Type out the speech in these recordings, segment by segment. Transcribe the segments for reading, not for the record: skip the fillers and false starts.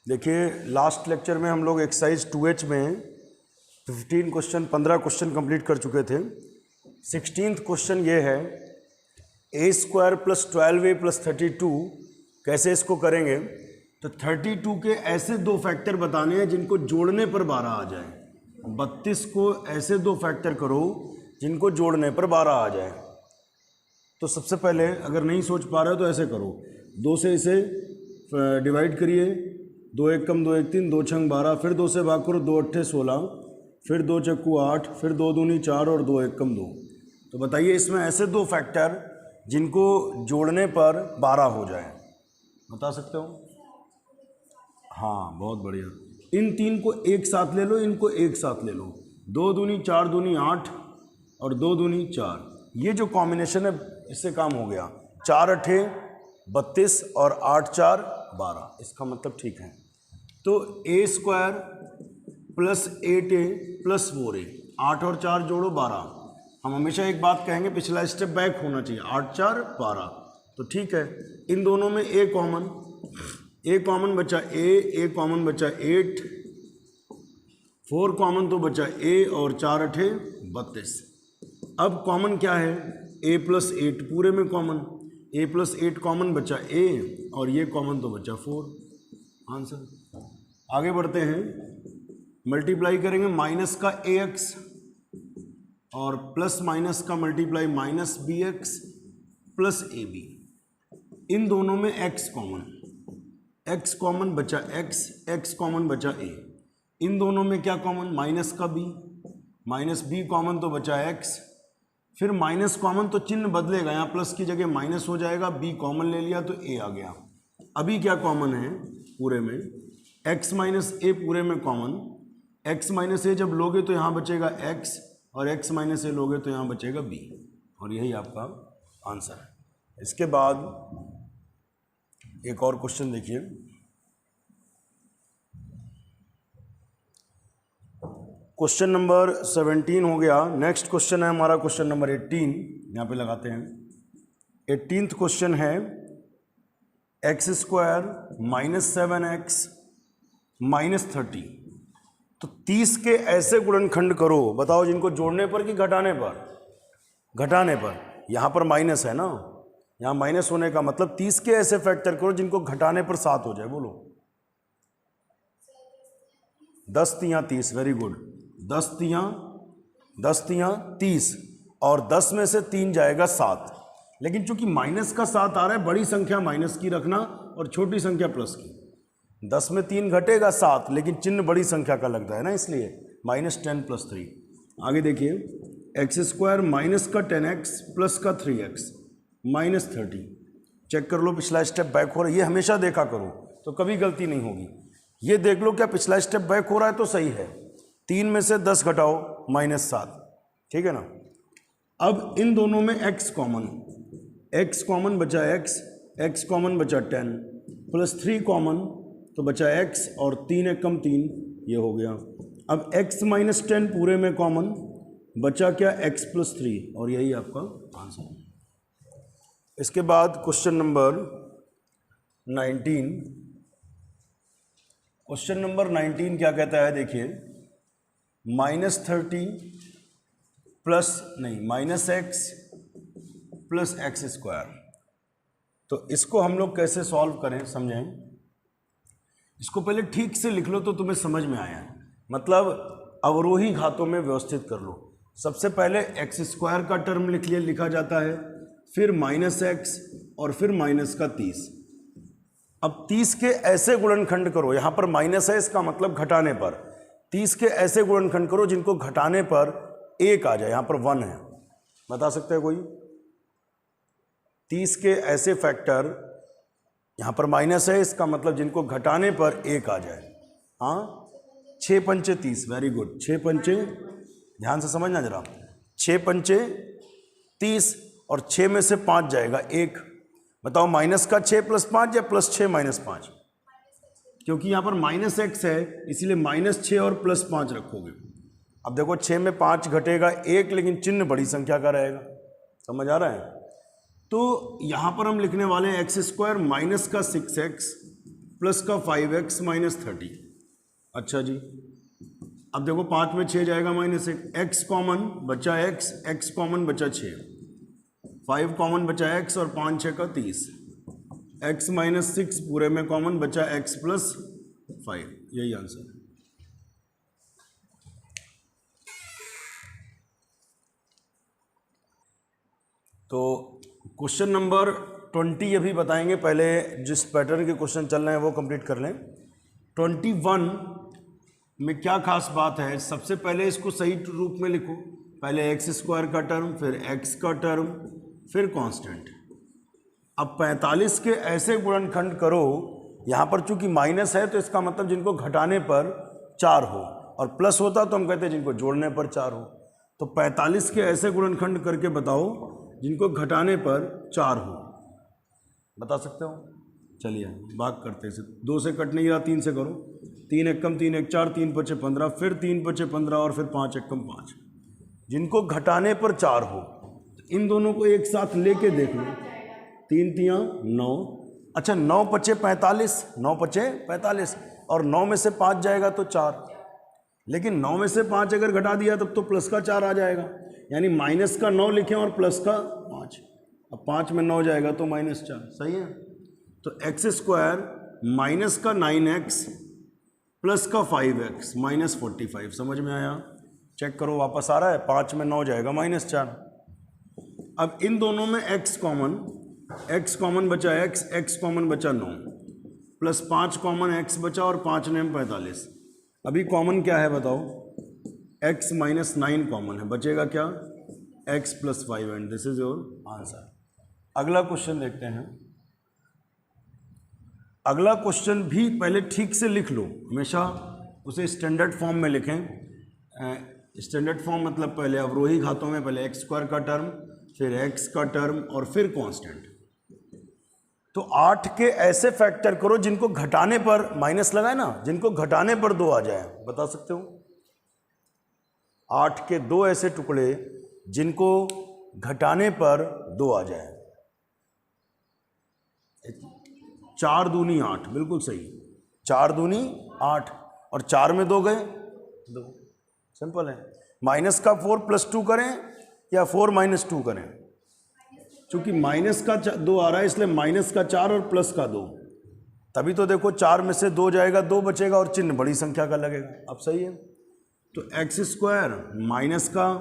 देखिए last lecture में हम लोग एक्सरसाइज 2H में 15 क्वेश्चन कंप्लीट कर चुके थे। 16th क्वेश्चन ये है a² + 12a + 32। कैसे इसको करेंगे? तो 32 के ऐसे दो फैक्टर बताने हैं जिनको जोड़ने पर 12 आ जाए। 32 को ऐसे दो फैक्टर करो जिनको जोड़ने पर 12 आ जाए। तो सबसे पहले अगर नहीं सोच पा रहे हो तो ऐसे करो, 2 से इसे डिवाइड करिए, 2 1 कम 2 1 3, 2 छंग 12, फिर 2 से भाग करो, 2 8 16, फिर 2 चक्कू 8, फिर 2 दूनी 4 और 2 1 कम 2। तो बताइए इसमें ऐसे दो फैक्टर जिनको जोड़ने पर 12 हो जाए, बता सकते हो? हाँ, बहुत बढ़िया। इन तीन को एक साथ ले लो, इनको एक साथ ले लो। 2 दूनी 4 दूनी 8 और 2 दूनी 4, ये जो कॉम्बिनेशन है इससे काम हो गया। 4 8 32 और 8 4 12, इसका मतलब ठीक है। तो a² + 8a + 4a, 8 और 4 जोड़ो 12। हम हमेशा एक बात कहेंगे, पिछला स्टेप बैक होना चाहिए, 8 4 12। तो ठीक है, इन दोनों में a कॉमन बचा a कॉमन बचा 8, 4 कॉमन तो बचा a और 4 8 32। अब कॉमन क्या है? a + 8 पूरे में कॉमन, a + 8 कॉमन बचा a और ये कॉमन तो बचा 4। आंसर। आगे बढ़ते हैं, मल्टीप्लाई करेंगे माइनस का ax और प्लस माइनस का मल्टीप्लाई -bx + ab। इन दोनों में x कॉमन बचा x कॉमन बचा a। इन दोनों में क्या कॉमन? माइनस का b, -b कॉमन तो बचा x, फिर माइनस कॉमन तो चिन्ह बदलेगा, यहाँ प्लस की जगह माइनस हो जाएगा, b कॉमन ले लिया तो a आ गया। अभी क्या कॉमन है पूरे में? x - a पूरे में कॉमन, x - a जब लोगे तो यहाँ बचेगा x और x - a लोगे तो यहाँ बचेगा b, और यही आपका आंसर है। इसके बाद एक और क्वेश्चन देखिए, क्वेश्चन नंबर 17 हो गया। नेक्स्ट क्वेश्चन है हमारा क्वेश्चन नंबर 18, यहाँ पे लगाते हैं। 18th क्वेश्चन है x² - 7x - 30। तो 30 के ऐसे गुणनखंड करो, बताओ जिनको जोड़ने पर कि घटाने पर? घटाने पर। यहाँ पर माइनस है ना, यहाँ माइनस होने का मतलब 30 के ऐसे फैक्टर करो जिनको घटाने पर 7 हो जाए। बोलो। 10 तियाँ 30, वेरी गुड। 10 तियाँ 30 और 10 में से 3 जाएगा 7। लेकिन चूंकि माइनस का 7 आ रहा है, बड़ी संख्या माइनस की रखना और छोटी संख्या प्लस की। 10 में 3 घटेगा 7, लेकिन चिन्ह बड़ी संख्या का लगता है ना, इसलिए -10 + 3। आगे देखिए, x² माइनस का 10x प्लस का 3x -30। चेक कर लो, पिछला स्टेप बैक हो रहा है, ये हमेशा देखा करो तो कभी गलती नहीं होगी। ये देख लो क्या पिछला स्टेप बैक हो रहा है तो सही है। 3 में से 10 घटाओ -7, ठीक है ना। अब इन दोनों में x कॉमन बचा x कॉमन बचा 10 + 3 कॉमन तो बचा x और 3 1 कम 3, ये हो गया। अब x - 10 पूरे में कॉमन बचा क्या? x + 3, और यही आपका आंसर है। इसके बाद क्वेश्चन नंबर 19। क्वेश्चन नंबर 19 क्या कहता है? देखिए, -30 -x + x²। तो इसको हम लोग कैसे सॉल्व करें समझें। इसको पहले ठीक से लिख लो तो तुम्हें समझ में आया, मतलब अवरोही घातों में व्यवस्थित कर लो। सबसे पहले x² का टर्म लिखा जाता है, फिर -x और फिर माइनस का 30। अब 30 के ऐसे गुणनखंड करो, यहाँ पर माइनस है इसका मतलब घटाने पर। 30 के ऐसे गुणनखंड करो जिनको घटाने पर 1 आ जाए, यहाँ पर 1 है, बता सकते हैं कोई? 30 के ऐसे फैक्टर, यहाँ पर माइनस है इसका मतलब जिनको घटाने पर 1 आ जाए। हाँ, 6 पंचे 30, वेरी गुड। 6 पंचे, ध्यान से समझना जरा, 6 पंचे 30 और 6 में से 5 जाएगा 1। बताओ माइनस का 6 + 5 या +6 - 5? क्योंकि यहाँ पर -x है इसीलिए -6 और +5 रखोगे। अब देखो 6 में 5 घटेगा 1, लेकिन चिन्ह बड़ी संख्या का रहेगा, समझ आ रहा है? तो यहाँ पर हम लिखने वाले हैं x² - का 6x प्लस का 5x माइनस 30। अच्छा जी, अब देखो 5 में 6 जाएगा माइनस 1, x कॉमन बचा x कॉमन बचा 6, 5 कॉमन बचा x और 5 6 का 30, x माइनस 6 पूरे में कॉमन बचा x प्लस 5, यही आंसर है। तो क्वेश्चन नंबर 20 अभी बताएंगे, पहले जिस पैटर्न के क्वेश्चन चल रहे हैं वो कंप्लीट कर लें। 21 में क्या खास बात है, सबसे पहले इसको सही रूप में लिखो, पहले एक्स स्क्वायर का टर्म, फिर एक्स का टर्म, फिर कांस्टेंट। अब 45 के ऐसे गुणनखंड करो, यहाँ पर चूंकि माइनस है तो इसका मतलब जिनको घटाने पर 4 हो, और प्लस होता तो हम कहते हैं जिनको जोड़ने पर 4 हो। तो 45 के ऐसे गुणनखंड करके बताओ जिनको घटाने पर 4 हो, बता सकते हो? चलिए भाग करते हैं, 2 से कट नहीं रहा, 3 से करो। 3 एकम 3 एक 4, 3 पचे 15, फिर 3 पचे 15 और फिर 5 एकम 5। जिनको घटाने पर 4 हो, इन दोनों को एक साथ लेके देख लो। 3 तियाँ 9, अच्छा 9 पचे 45, 9 पचे 45 और 9 में से 5 जाएगा तो 4, लेकिन 9 में से 5 अगर घटा दिया तब तो प्लस का 4 आ जाएगा, यानी माइनस का 9 लिखें और प्लस का 5। अब 5 में 9 जाएगा तो माइनस 4, सही है। तो एक्स स्क्वायर माइनस का 9x प्लस का 5x माइनस 45, समझ में आया? चेक करो वापस आ रहा है, 5 में 9 जाएगा माइनस 4। अब इन दोनों में x कॉमन बचा x कॉमन बचा 9, प्लस 5 कॉमन x बचा और 5 ने 45। अभी कॉमन क्या है बताओ? x माइनस 9 कॉमन है, बचेगा क्या? x plus 5 and this is your answer. अगला क्वेश्चन देखते हैं। अगला क्वेश्चन भी पहले ठीक से लिख लो, हमेशा उसे स्टैंडर्ड फॉर्म में लिखें। स्टैंडर्ड फॉर्म मतलब पहले अवरोही घातों में, पहले एक्स स्क्वायर का टर्म, फिर एक्स का टर्म और फिर कांस्टेंट। तो 8 के ऐसे फैक्टर करो जिनको घटाने पर माइनस लगाए ना, जिनको घटाने पर 2 आ जाए, बता सकते हो? 8 के 2 ऐसे टुकड़े जिनको घटाने पर 2 आ जाए। 4 दूनी 8, बिल्कुल सही, 4 दूनी 8 और 4 में 2 गए 2, सिंपल है। माइनस का 4 प्लस 2 करें या 4 माइनस 2 करें? चूंकि माइनस का 2 आ रहा है इसलिए माइनस का 4 और प्लस का 2, तभी तो देखो 4 में से 2 जाएगा, 2 बचेगा और चिन्ह बड़ी संख्या का लगेगा। अब सही है। तो एक्स स्क्वायर माइनस का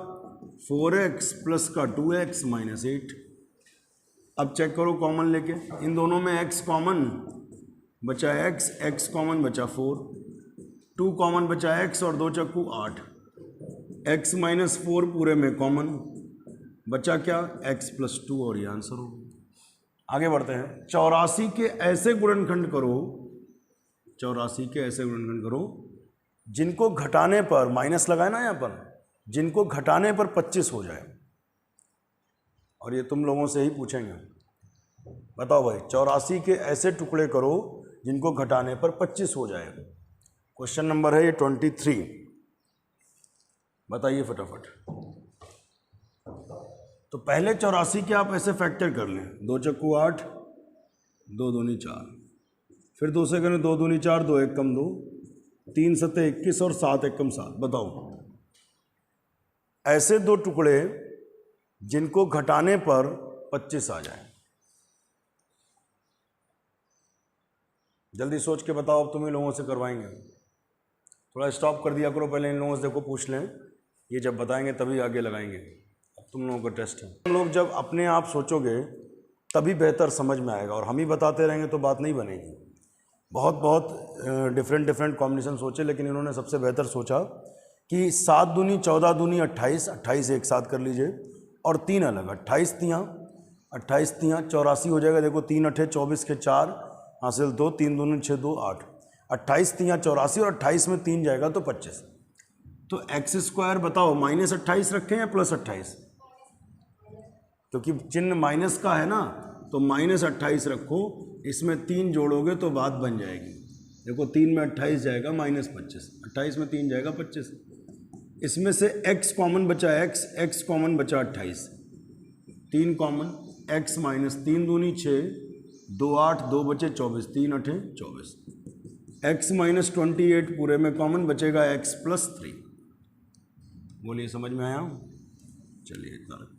4x प्लस का 2x माइनस 8। अब चेक करो कॉमन लेके, इन दोनों में x कॉमन बचा x कॉमन बचा 4, 2 कॉमन बचा x और 2 चक्कू 8, x माइनस 4 पूरे में कॉमन बचा क्या? x प्लस 2 और ये आंसर हो। आगे बढ़ते हैं। 84 के ऐसे गुणनखंड करो, 84 के ऐसे गुणनखंड करो जिनको घटाने पर, माइनस लगाए ना यहाँ पर, जिनको घटाने पर 25 हो जाए। और ये तुम लोगों से ही पूछेंगे, बताओ भाई 84 के ऐसे टुकड़े करो जिनको घटाने पर 25 हो जाए। क्वेश्चन नंबर है ये 23, बताइए फटाफट। तो पहले 84 के आप ऐसे फैक्टर कर लें, 2 चक्कू 8, 2 दूनी 4, फिर 2 से करें 2 दूनी 4, 2 एक कम 2, 3 सत्ते 21 और 7 एक कम 7। बताओ ऐसे 2 टुकड़े जिनको घटाने पर 25 आ जाए। जल्दी सोच के बताओ, अब तुम ही लोगों से करवाएंगे। थोड़ा स्टॉप कर दिया करो, पहले इन लोगों से देखो पूछ लें, ये जब बताएंगे तभी आगे लगाएंगे। अब तुम लोगों का टेस्ट है। तुम लोग जब अपने आप सोचोगे तभी बेहतर समझ में आएगा, और हम ही बताते रहेंगे तो बात नहीं बनेगी। बहुत डिफरेंट कॉम्बिनेशन सोचे, लेकिन इन्होंने सबसे बेहतर सोचा कि 7 दूनी 14 दूनी 28, 28 एक साथ कर लीजिए और 3 अलग, 28 तियाँ 84 हो जाएगा। देखो 3 अठे 24 के 4 हासिल 2, 3 दूनी 6 2 8, 28 तियाँ 84 और 28 में 3 जाएगा तो 25। तो एक्स स्क्वायर बताओ माइनस 28 रखें या प्लस 28? क्योंकि चिन्ह माइनस का है ना, तो माइनस 28 रखो, इसमें 3 जोड़ोगे तो बात बन जाएगी। देखो 3 में 28 जाएगा माइनस 25, 28 में 3 जाएगा 25। इसमें से x कॉमन बचा x कॉमन बचा 28, 3 कॉमन, x माइनस 3 दूनी 6, 2 8 2 बचे 24, 3 8 24। x माइनस 28 पूरे में कॉमन बचेगा x प्लस 3। बोलिए समझ में आया? चलिए इतना रखिए।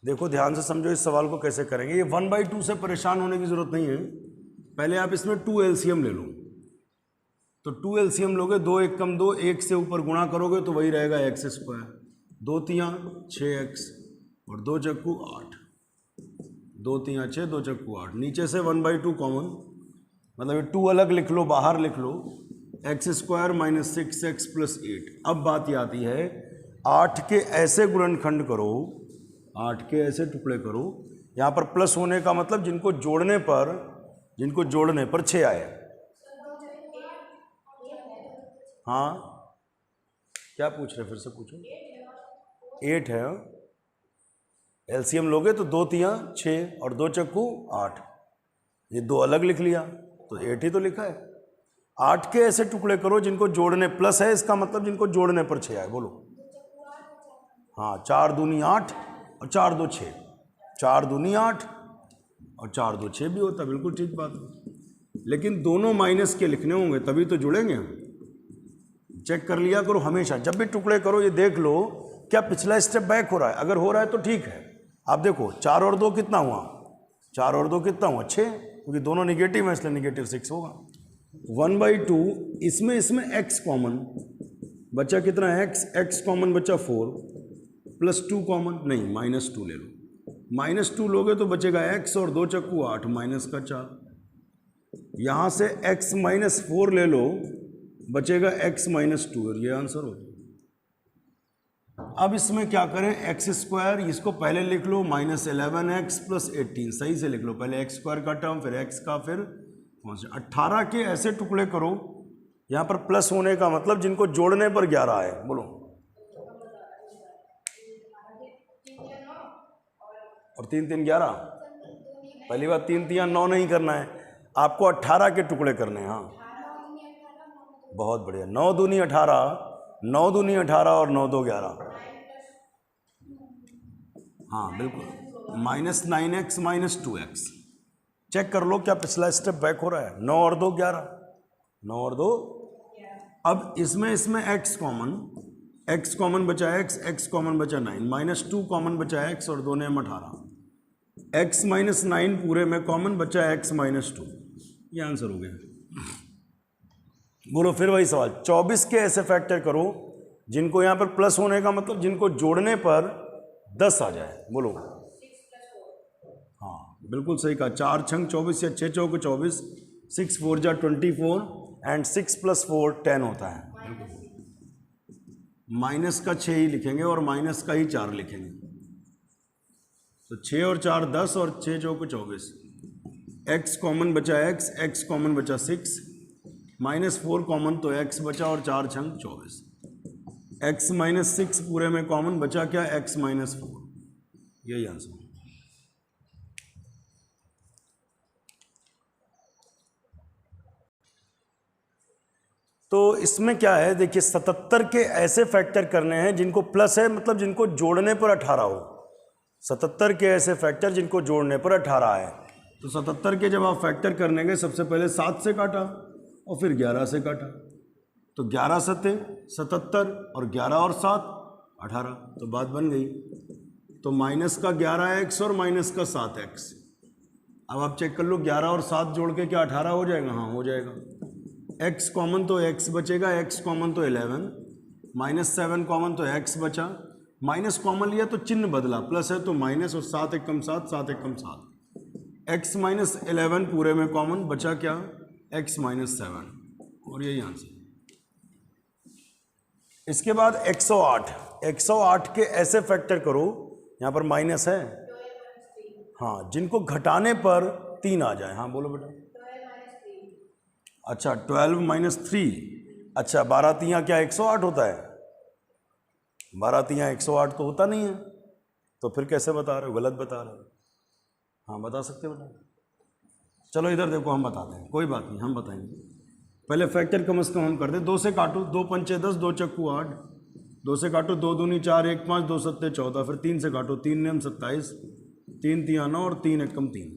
देखो ध्यान से समझो इस सवाल को कैसे करेंगे। ये 1/2 से परेशान होने की जरूरत नहीं है। पहले आप इसमें 2 एलसीएम ले लो। तो 2 एलसीएम लोगे, 2 1 कम 2, 1 से ऊपर गुणा करोगे तो वही रहेगा एक्स स्क्वायर। 2 3 6x और 2 चक्कू 8। 2 3 6, 2 चक्कू 8। नीचे से 1/2 कॉमन, मतलब ये 2 अलग लिख लो, बाहर लिख लो। X square minus 6x plus 8। अब बात ये आती है 8 के ऐसे गुणनखंड करो, 8 के ऐसे टुकड़े करो। यहाँ पर प्लस होने का मतलब जिनको जोड़ने पर 6 आए। हाँ क्या पूछ रहे, फिर से पूछो। 8 है। एलसीएम लोगे तो 2 3 6 और 2 चक्कू 8। ये 2 अलग लिख लिया तो 8 ही तो लिखा है। 8 के ऐसे टुकड़े करो जिनको जोड़ने, प्लस है इसका मतलब जिनको जोड़ने पर 6 आए। बोलो। हाँ 4 दूनी 8 और 4 2 6। 4 दूनी 8 और 4 2 6 भी होता है, बिल्कुल ठीक बात है। लेकिन दोनों माइनस के लिखने होंगे तभी तो जुड़ेंगे। चेक कर लिया करो हमेशा, जब भी टुकड़े करो ये देख लो क्या पिछला स्टेप बैक हो रहा है। अगर हो रहा है तो ठीक है। आप देखो 4 और 2 कितना हुआ, 4 और 2 कितना हुआ 6, क्योंकि दोनों निगेटिव है इसलिए निगेटिव 6 होगा। 1/2 इसमें x कॉमन बचा, कितना x कॉमन बचा 4 प्लस 2 कॉमन नहीं, -2 ले लो। -2 लोगे तो बचेगा x और 2 चक्कू 8 माइनस का 4। यहां से x माइनस 4 ले लो, बचेगा x माइनस 2 और ये आंसर हो जाएगा। अब इसमें क्या करें, एक्स स्क्वायर इसको पहले लिख लो -11x प्लस 18। सही से लिख लो, पहले एक्स स्क्वायर का टर्म फिर x का फिर 18 के ऐसे टुकड़े करो। यहां पर प्लस होने का मतलब जिनको जोड़ने पर 11 है। बोलो। और 3 3 11। पहली बात 3 3 9 नहीं करना है आपको, 18 के टुकड़े करने हैं। हाँ बहुत बढ़िया। 9 दूनी 18, 9 दूनी 18 और 9 2 11। हाँ बिल्कुल, -9x माइनस 2x। चेक कर लो क्या पिछला स्टेप बैक हो रहा है। 9 और 2 11, 9 और 2। अब इसमें x कॉमन बचा x कॉमन बचा 9, -2 कॉमन बचा x और 2 ने 18। x माइनस 9 पूरे में कॉमन बचा x माइनस 2। ये आंसर हो गया। बोलो फिर वही सवाल, 24 के ऐसे फैक्टर करो जिनको यहाँ पर प्लस होने का मतलब जिनको जोड़ने पर 10 आ जाए। बोलो। हाँ बिल्कुल सही कहा। 4 छंग 24 या 6 चौक 24, 6 4 जा 24 एंड 6 + 4 10 होता है। माइनस का 6 ही लिखेंगे और माइनस का ही 4 लिखेंगे। तो 6 और 4 10 और 6 चौक 24। x कॉमन बचा x कॉमन बचा 6, -4 कॉमन तो x बचा और 4 छंग 24। x माइनस 6 पूरे में कॉमन बचा क्या, x माइनस 4। यही आंसर। तो इसमें क्या है देखिए, 77 के ऐसे फैक्टर करने हैं जिनको प्लस है मतलब जिनको जोड़ने पर 18 हो। 77 के ऐसे फैक्टर जिनको जोड़ने पर 18 है। तो 77 के जब आप फैक्टर करने गए सबसे पहले 7 से काटा और फिर 11 से काटा। तो 11 सत्ते 77 और 11 और 7 18। तो बात बन गई। तो माइनस का 11x और माइनस का 7x। अब आप चेक कर लो 11 और 7 जोड़ के क्या 18 हो जाएगा? हाँ हो जाएगा। x कॉमन तो x बचेगा, x कॉमन तो 11, -7 कॉमन तो x बचा, माइनस कॉमन लिया तो चिन्ह बदला, प्लस है तो माइनस और 7 1 कम 7, 7 1 कम 7। x माइनस 11 पूरे में कॉमन बचा क्या, x माइनस 7 और यही आंसर। इसके बाद 108 के ऐसे फैक्टर करो, यहाँ पर माइनस है हाँ, जिनको घटाने पर 3 आ जाए। हाँ बोलो बेटा। अच्छा 12 - 3। अच्छा 12 तियाँ क्या 108 होता है? 12 तियाँ 108 तो होता नहीं है। तो फिर कैसे बता रहे हो? गलत बता रहे हो। हाँ बता सकते बेटा। चलो इधर देखो हम बताते हैं, कोई बात नहीं हम बताएंगे। पहले फैक्टर कम से कम हम कर दे। 2 से काटो, 2 पंचे 10, 2 चक्कू 8, 2 से काटो 2 दूनी 4, 1 5, 2 सत्ते 14, फिर 3 से काटो 3 नेम 27, 3 तिया 9 और 3 एकम 3।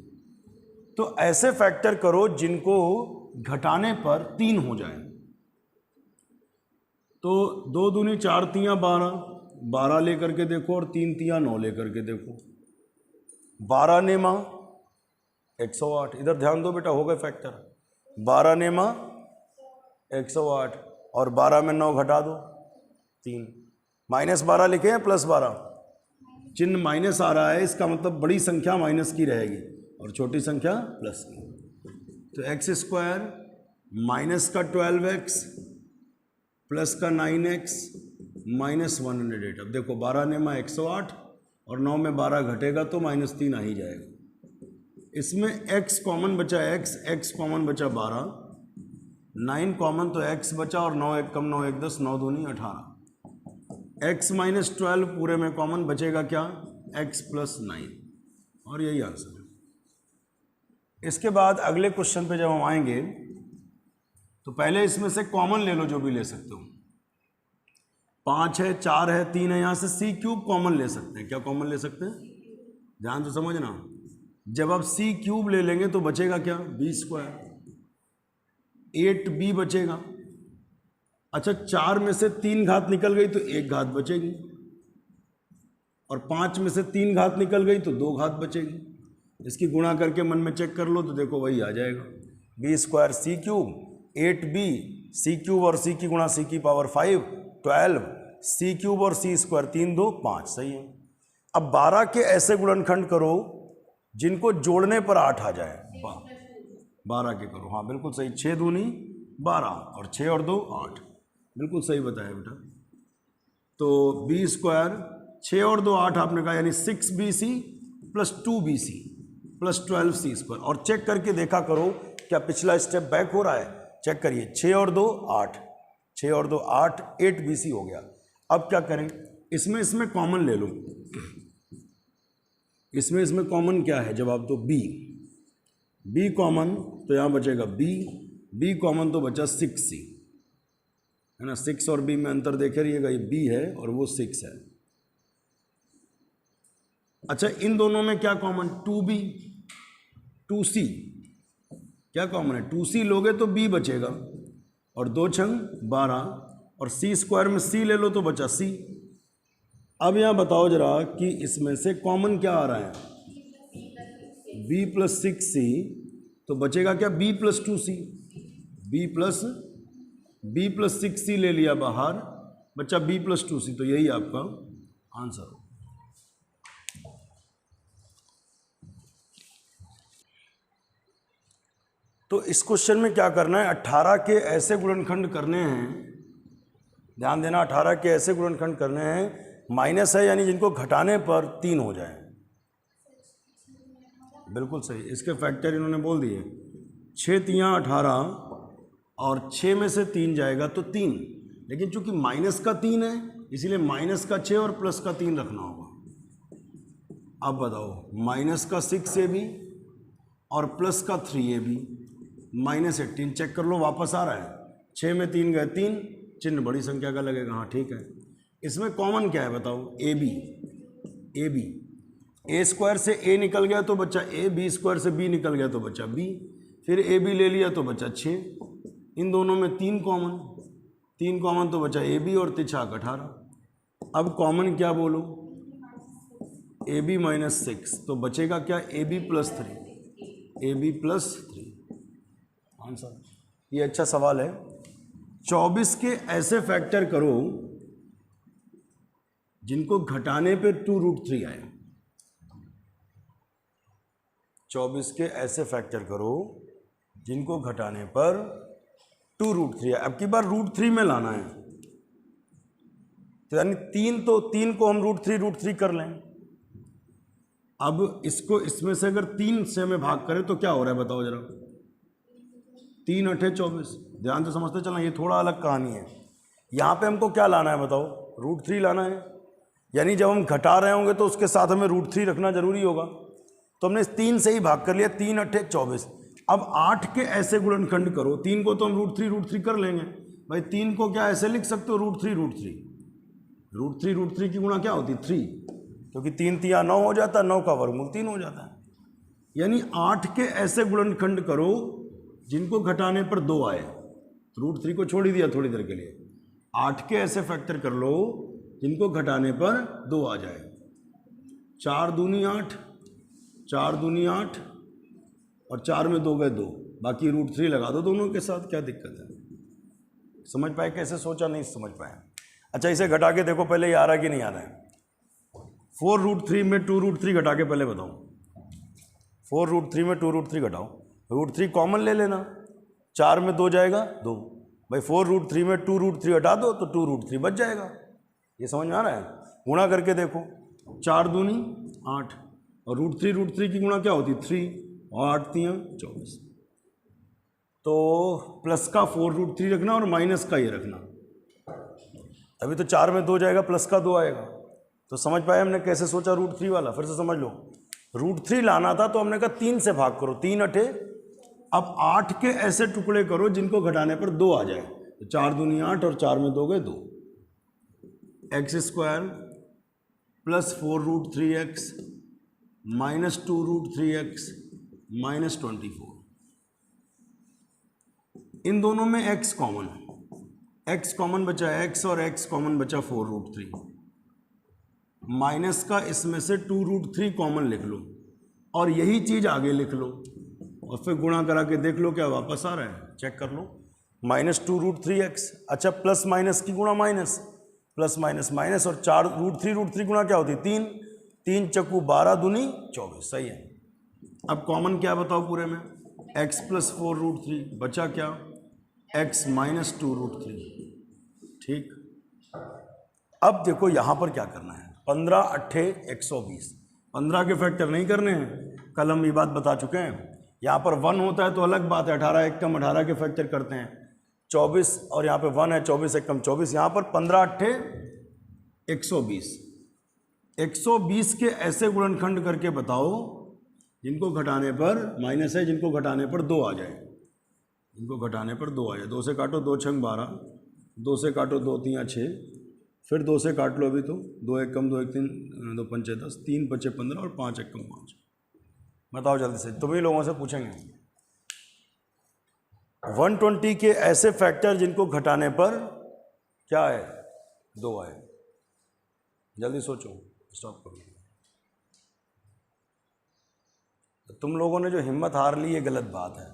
तो ऐसे फैक्टर करो जिनको घटाने पर 3 हो जाए। तो 2 दूनी 4 तिया 12, 12 लेकर के देखो और 3 तिया 9 लेकर के देखो, 12 नेमा 108। इधर ध्यान दो बेटा, हो गए फैक्टर। 12 नेमा 108 और 12 में 9 घटा दो 3, -12 लिखे हैं +12, चिन्ह माइनस आ रहा है, इसका मतलब बड़ी संख्या माइनस की रहेगी और छोटी संख्या प्लस की। तो x² माइनस का 12x प्लस का 9x माइनस 108। अब देखो 12 नेमा 108 और 9 में 12 घटेगा तो -3 आ ही जाएगा। इसमें x कॉमन बचा, x कॉमन बचा 12, 9 कॉमन तो x बचा और 9 1 कम 9 1 10, 9 दूनी 18। x माइनस 12 पूरे में कॉमन बचेगा क्या, x प्लस 9, और यही आंसर है। इसके बाद अगले क्वेश्चन पे जब हम आएंगे तो पहले इसमें से कॉमन ले लो जो भी ले सकते हो। 5 है, 4 है, 3 है, यहां से c³ कॉमन ले सकते हैं। क्या कॉमन ले सकते हैं, ध्यान से समझना। जब आप c³ ले लेंगे तो बचेगा क्या, b², 8b बचेगा। अच्छा, 4 में से 3 घात निकल गई तो 1 घात बचेगी, और 5 में से 3 घात निकल गई तो 2 घात बचेगी। इसकी गुणा करके मन में चेक कर लो तो देखो वही आ जाएगा, b² c³, 8b c³ और c की गुणा c की पावर 5, 12 c³ और c² 3 2 5, सही है। अब 12 के ऐसे गुणनखंड करो जिनको जोड़ने पर 8 आ जाए। 12 के करो, हाँ बिल्कुल सही। 6 दूनी 12 और 6 और 2 8, बिल्कुल सही बताया बेटा। तो b² 6 और 2 8 आपने कहा, यानी 6bc plus 2bc plus 12c²। और चेक करके देखा करो क्या पिछला स्टेप बैक हो रहा है, चेक करिए। 6 और 2 8, 6 और 2 8, 8bc हो गया। अब क्या करें, इसमें कॉमन ले लो। इसमें कॉमन क्या है, जवाब तो b कॉमन, तो यहाँ बचेगा b कॉमन तो बचा 6c, है ना। 6 और b में अंतर देखे रहिएगा, ये b है और वो 6 है। अच्छा, इन दोनों में क्या कॉमन, 2b 2c, क्या कॉमन है, 2c लोगे तो b बचेगा, और 2 छंग 12, और c² में c ले लो तो बचा c। अब यहाँ बताओ जरा कि इसमें से कॉमन क्या आ रहा है, b प्लस 6c, तो बचेगा क्या, b plus 2c, b plus 6c ले लिया बाहर, बच्चा b प्लस 2c, तो यही आपका आंसर हो। तो इस क्वेश्चन में क्या करना है, 18 के ऐसे गुणनखंड करने हैं, ध्यान देना, 18 के ऐसे गुणनखंड करने हैं, माइनस है यानी जिनको घटाने पर 3 हो जाए। बिल्कुल सही, इसके फैक्टर इन्होंने बोल दिए। 6 तिया 18 और 6 में से 3 जाएगा तो 3, लेकिन चूंकि माइनस का 3 है इसीलिए माइनस का 6 और प्लस का 3 रखना होगा। अब बताओ, माइनस का 6ab और प्लस का 3ab, -18, चेक कर लो वापस आ रहा है। 6 में 3 गए 3, चिन्ह बड़ी संख्या का लगेगा, हाँ ठीक है। इसमें कॉमन क्या है बताओ, ab a² से a निकल गया तो बच्चा a, b² से b निकल गया तो बच्चा b, फिर ab ले लिया तो बच्चा 6, इन दोनों में 3 कॉमन तो बचा ab और 3 18। अब कॉमन क्या बोलो, ab -6, तो बचेगा क्या, ab प्लस 3, आंसर। ये अच्छा सवाल है। 24 के ऐसे फैक्टर करो जिनको घटाने पे 2√3 आए। 24 के ऐसे फैक्टर करो जिनको घटाने पर 2√3 आए। अब की बार √3 में लाना है, तो यानी 3 को हम √3 कर लें। अब इसको इसमें से अगर 3 से हमें भाग करें तो क्या हो रहा है बताओ जरा, 3 8 24। ध्यान से समझते चलना, ये थोड़ा अलग कहानी है। यहाँ पे हमको क्या लाना है बताओ, √3 लाना है, यानी जब हम घटा रहे होंगे तो उसके साथ हमें √3 रखना जरूरी होगा। तो हमने 3 से ही भाग कर लिया, 3 8 24। अब 8 के ऐसे गुणनखंड करो, 3 को तो हम √3 कर लेंगे भाई, 3 को क्या ऐसे लिख सकते हो, √3, रूट थ्री की गुणा क्या होती है 3, क्योंकि 3 तिया 9 हो जाता है, 9 का वर्गमूल 3 हो जाता है। यानी 8 के ऐसे गुणनखंड करो जिनको घटाने पर 2 आए। रूट 3 को छोड़ ही दिया थोड़ी देर के लिए। 8 के ऐसे फैक्टर कर लो जिनको घटाने पर 2 आ जाए। 4 दूनी 8, 4 दूनी 8 और 4 में 2 गए 2, बाकी रूट 3 लगा दो दोनों के साथ, क्या दिक्कत है? समझ पाए कैसे सोचा? नहीं समझ पाए। अच्छा इसे घटा के देखो पहले, ये आ रहा है कि नहीं आ रहा है? 4 रूट 3 में 2 रूट 3 घटा के पहले बताओ। 4 रूट 3 में 2 रूट 3 घटाओ, रूट 3 कॉमन ले लेना, 4 में 2 जाएगा 2, भाई 4 रूट 3 में 2 रूट 3 हटा दो तो 2 रूट 3 बच जाएगा। ये समझ में आ रहा है? गुणा करके देखो, 4 दूनी 8 और रूट 3 की गुणा क्या होती है 3 और 8 तियां 24। तो प्लस का 4 रूट 3 रखना और माइनस का ये रखना। अभी तो 4 में 2 जाएगा, प्लस का 2 आएगा। तो समझ पाए हमने कैसे सोचा रूट 3 वाला? फिर से समझ लो। रूट 3 लाना था तो हमने कहा 3 से भाग करो, 3 अठे। अब 8 के ऐसे टुकड़े करो जिनको घटाने पर 2 आ जाए। तो 4 दूनी 8 और 4 में 2 गए 2। X square plus 4 root 3x minus 2 root 3x minus 24। इन दोनों में x कॉमन, x कॉमन बचा x और x कॉमन बचा 4 रूट 3। माइनस का इसमें से 2 रूट 3 कॉमन लिख लो और यही चीज आगे लिख लो और फिर गुणा करा के देख लो क्या वापस आ रहा है, चेक कर लो। माइनस 2 रूट 3x, अच्छा प्लस माइनस की गुणा माइनस, प्लस माइनस माइनस, और 4 रूट 3 गुणा क्या होती है 3, 3 चक्कू 12 दूनी 24, सही है। अब कॉमन क्या बताओ पूरे में, x प्लस 4 रूट 3 बचा क्या, x माइनस 2 रूट 3, ठीक। अब देखो यहां पर क्या करना है, 15 अट्ठे 120, 15 के फैक्टर नहीं करने हैं, कल हम ये बात बता चुके हैं। यहाँ पर 1 होता है तो अलग बात है, 18 एकम 18 के फैक्टर करते हैं 24, और यहाँ पे 1 है 24 एकम 24। यहाँ पर 15 अट्ठे 120, 120 के ऐसे गुणनखंड करके बताओ जिनको घटाने पर माइनस है, जिनको घटाने पर 2 आ जाए, जिनको घटाने पर 2 आ जाए। 2 से काटो 2 छंग 12, 2 से काटो 2 तियां 6, फिर 2 से काट लो अभी तो 2 एक कम 2 एक 3 2 पंचे 10, 3 पचे 15 और 5 एक कम 5। बताओ जल्दी से, तुम ही लोगों से पूछेंगे। 120 के ऐसे फैक्टर जिनको घटाने पर क्या है 2 आए, जल्दी सोचो, स्टॉप करो। तुम लोगों ने जो हिम्मत हार ली ये गलत बात है,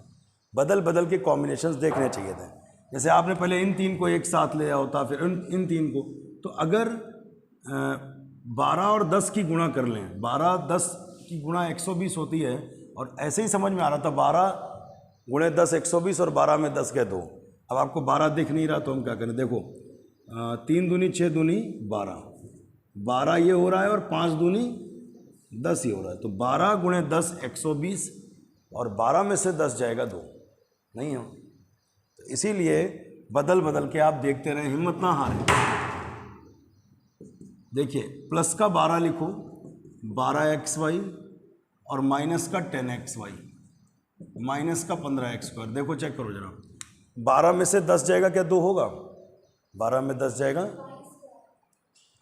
बदल बदल के कॉम्बिनेशंस देखने चाहिए थे। जैसे आपने पहले इन 3 को एक साथ ले आओ था, फिर इन 3 को, तो अगर 12 और 10 की गुणा कर लें, 12 10 की गुणा 120 होती है, और ऐसे ही समझ में आ रहा था 12 गुणे 10 120 और 12 में 10 गए 2। अब आपको 12 दिख नहीं रहा तो हम क्या करें, देखो 3 दूनी 6 दूनी 12, 12 ये हो रहा है और 5 दूनी 10 ये हो रहा है, तो 12 गुणे 10 120 और 12 में से 10 जाएगा 2, नहीं हो। तो इसीलिए बदल बदल के आप देखते रहे, हिम्मत ना हारें। देखिए प्लस का 12 लिखो 12xy और माइनस का 10xy, माइनस का 15x²। देखो चेक करो जरा, 12 में से 10 जाएगा क्या 2 होगा, 12 में 10 जाएगा,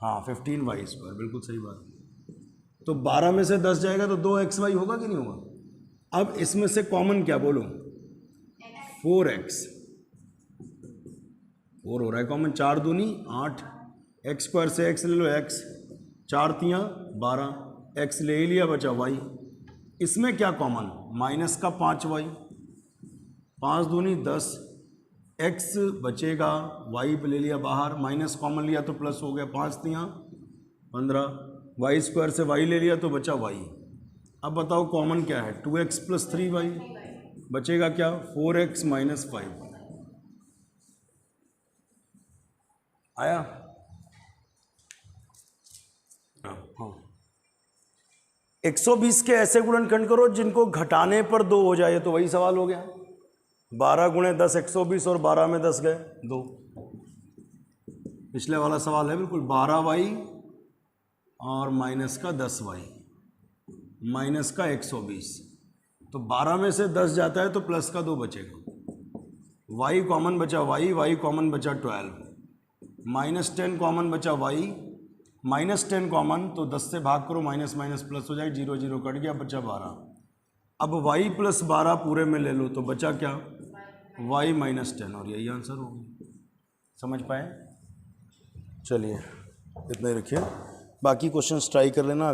हाँ 15y², बिल्कुल सही बात। तो 12 में से 10 जाएगा तो 2xy होगा कि नहीं होगा। अब इसमें से कॉमन क्या बोलो, 4x, 4 हो रहा है कॉमन, 4 दूनी 8, x² से x ले लो x, 4 तियां 12, x ले ही लिया बचा y। इसमें क्या कॉमन, माइनस का 5y, 5 दूनी 10, x बचेगा, y ले लिया बाहर, माइनस कॉमन लिया तो प्लस हो गया, 5 तियां 15, y² से y ले लिया तो बचा y। अब बताओ कॉमन क्या है, 2x प्लस 3y, बचेगा क्या 4x माइनस 5। आया, हाँ 120 के ऐसे गुणनखंड करो जिनको घटाने पर 2 हो जाए, तो वही सवाल हो गया। 12 गुणे 10 120 और 12 में 10 गए 2, पिछले वाला सवाल है बिल्कुल। 12y और माइनस का 10y माइनस का 120, तो 12 में से 10 जाता है तो प्लस का 2 बचेगा, y कॉमन बचा y, y कॉमन बचा 12, -10 कॉमन बचा y, -10 कॉमन तो 10 से भाग करो, माइनस माइनस प्लस हो जाए, 0 0 कट गया, बचा 12। अब y + 12 पूरे में ले लो तो बचा क्या, y - 10, और यही आंसर होगा। समझ पाए? चलिए इतना ही रखिए, बाकी क्वेश्चंस ट्राई कर लेना।